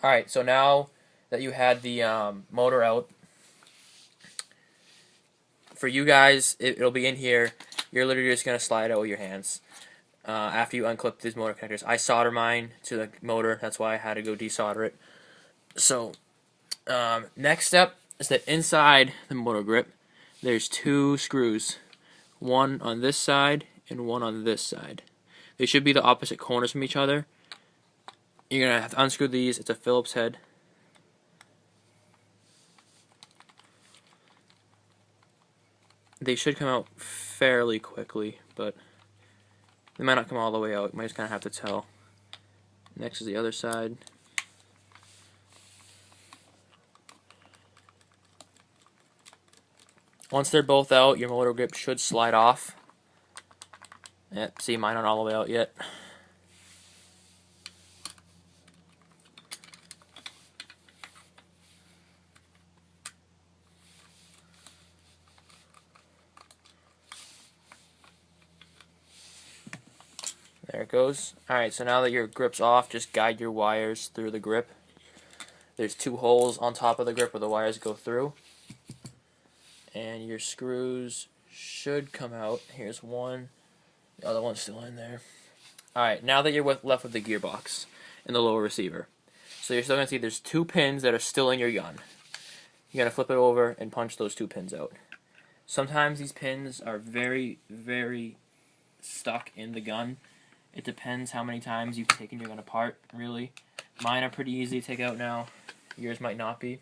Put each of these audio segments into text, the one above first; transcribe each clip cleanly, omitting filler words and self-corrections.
Alright, so now that you had the motor out, for you guys, it'll be in here. You're literally just going to slide out with your hands after you unclip these motor connectors. I solder mine to the motor. That's why I had to go desolder it. So, next step is that inside the motor grip, there's two screws. One on this side and one on this side. They should be the opposite corners from each other. You're going to have to unscrew these. It's a Phillips head. They should come out fairly quickly, but they might not come all the way out. You might just kind of have to tell. Next is the other side. Once they're both out, your motor grip should slide off. Yep, see, mine aren't all the way out yet. There it goes. Alright, so now that your grip's off, just guide your wires through the grip. There's two holes on top of the grip where the wires go through. And your screws should come out. Here's one. The other one's still in there. Alright, now that you're left with the gearbox and the lower receiver. So you're still going to see there's two pins that are still in your gun. You're going to flip it over and punch those two pins out. Sometimes these pins are very, very stuck in the gun. It depends how many times you've taken your gun apart, really. Mine are pretty easy to take out now. Yours might not be.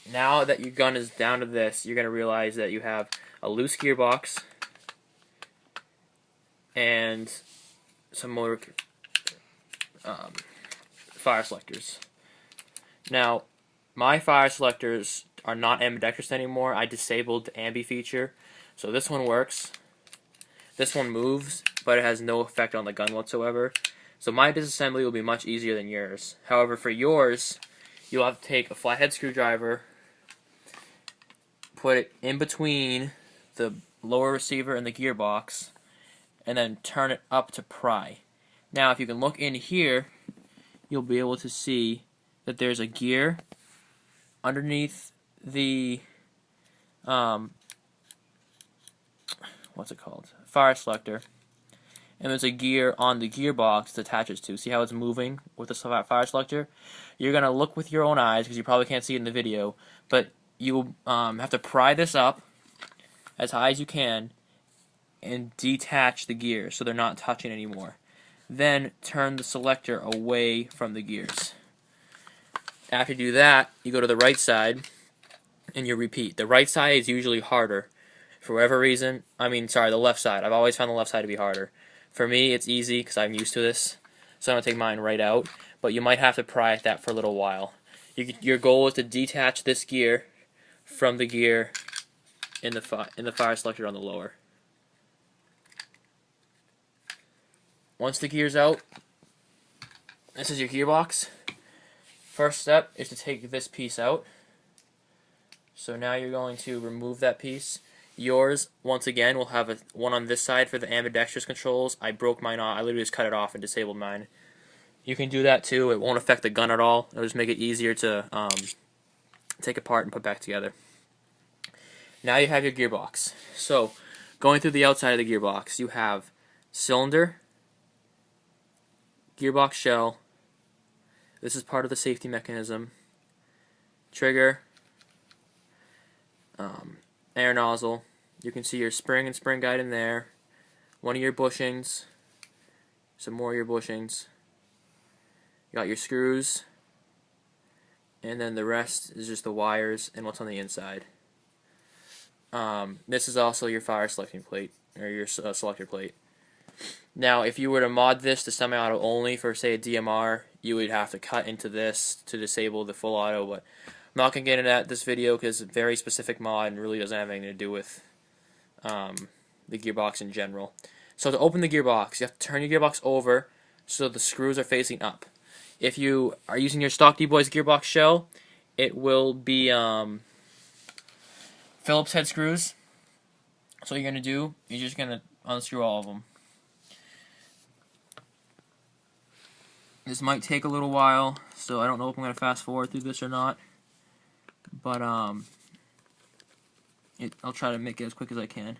Now that your gun is down to this, you're going to realize that you have a loose gearbox and some motor fire selectors. Now, my fire selectors are not ambidextrous anymore. I disabled the ambi feature, so this one works. This one moves, but it has no effect on the gun whatsoever. So my disassembly will be much easier than yours. However, for yours, you'll have to take a flathead screwdriver, put it in between the lower receiver and the gearbox, and then turn it up to pry. Now, if you can look in here, you'll be able to see that there's a gear underneath the what's it called? Fire selector. And there's a gear on the gearbox to attach it to. See how it's moving with the fire selector? You're going to look with your own eyes because you probably can't see it in the video, but you have to pry this up as high as you can and detach the gear so they're not touching anymore. Then turn the selector away from the gears. After you do that, you go to the right side and you repeat. The right side is usually harder. For whatever reason, the left side. I've always found the left side to be harder. For me, it's easy because I'm used to this, so I'm going to take mine right out, but you might have to pry at that for a little while. Your goal is to detach this gear from the gear in the fire selector on the lower. Once the gear's out, this is your gearbox. First step is to take this piece out. So now you're going to remove that piece. Yours, once again, will have one on this side for the ambidextrous controls. I broke mine off. I literally just cut it off and disabled mine. You can do that too. It won't affect the gun at all. It'll just make it easier to take apart and put back together. Now you have your gearbox. So, going through the outside of the gearbox, you have cylinder, gearbox shell. This is part of the safety mechanism. Trigger. Air nozzle. You can see your spring and spring guide in there. One of your bushings. Some more of your bushings. You got your screws. And then the rest is just the wires and what's on the inside. This is also your fire selecting plate, or your selector plate. Now, if you were to mod this to semi-auto only for, say, a DMR, you would have to cut into this to disable the full auto, but I'm not going to get into that this video because it's a very specific mod and really doesn't have anything to do with the gearbox in general. So to open the gearbox, you have to turn your gearbox over so the screws are facing up. If you are using your stock D-Boys gearbox shell, it will be Phillips head screws. So what you're going to do, you're just going to unscrew all of them. This might take a little while, so I don't know if I'm going to fast forward through this or not. But I'll try to make it as quick as I can.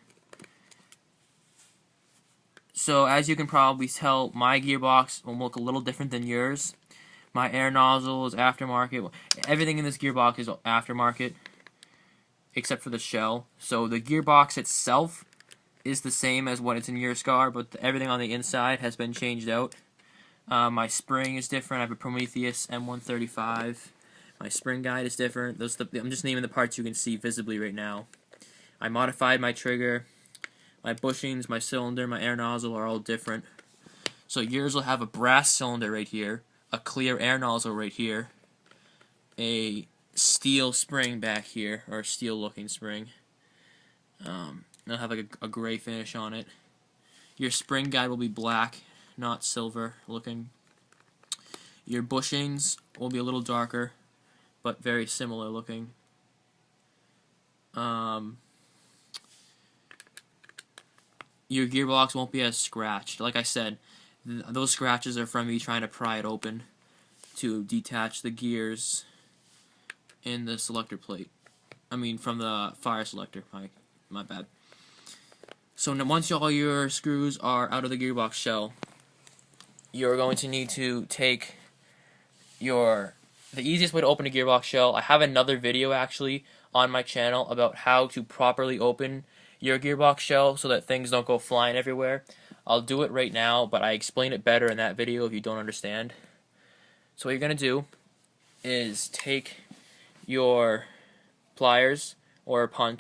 So as you can probably tell, my gearbox will look a little different than yours. My air nozzle is aftermarket. Everything in this gearbox is aftermarket, except for the shell. So the gearbox itself is the same as what it's in your Scar, but everything on the inside has been changed out. My spring is different. I have a Prometheus M135. My spring guide is different. I'm just naming the parts you can see visibly right now. I modified my trigger. My bushings, my cylinder, my air nozzle are all different. So yours will have a brass cylinder right here, a clear air nozzle right here, a steel spring back here, or a steel looking spring. It'll have like a gray finish on it. Your spring guide will be black, not silver looking. Your bushings will be a little darker, but very similar looking. Your gearbox won't be as scratched. Like I said, those scratches are from me trying to pry it open to detach the gears in the selector plate. I mean, from the fire selector. My bad. So once all your screws are out of the gearbox shell, you're going to need to take the easiest way to open a gearbox shell. I have another video actually on my channel about how to properly open your gearbox shell so that things don't go flying everywhere. I'll do it right now, but I explain it better in that video if you don't understand. So what you're going to do is take your pliers or a punch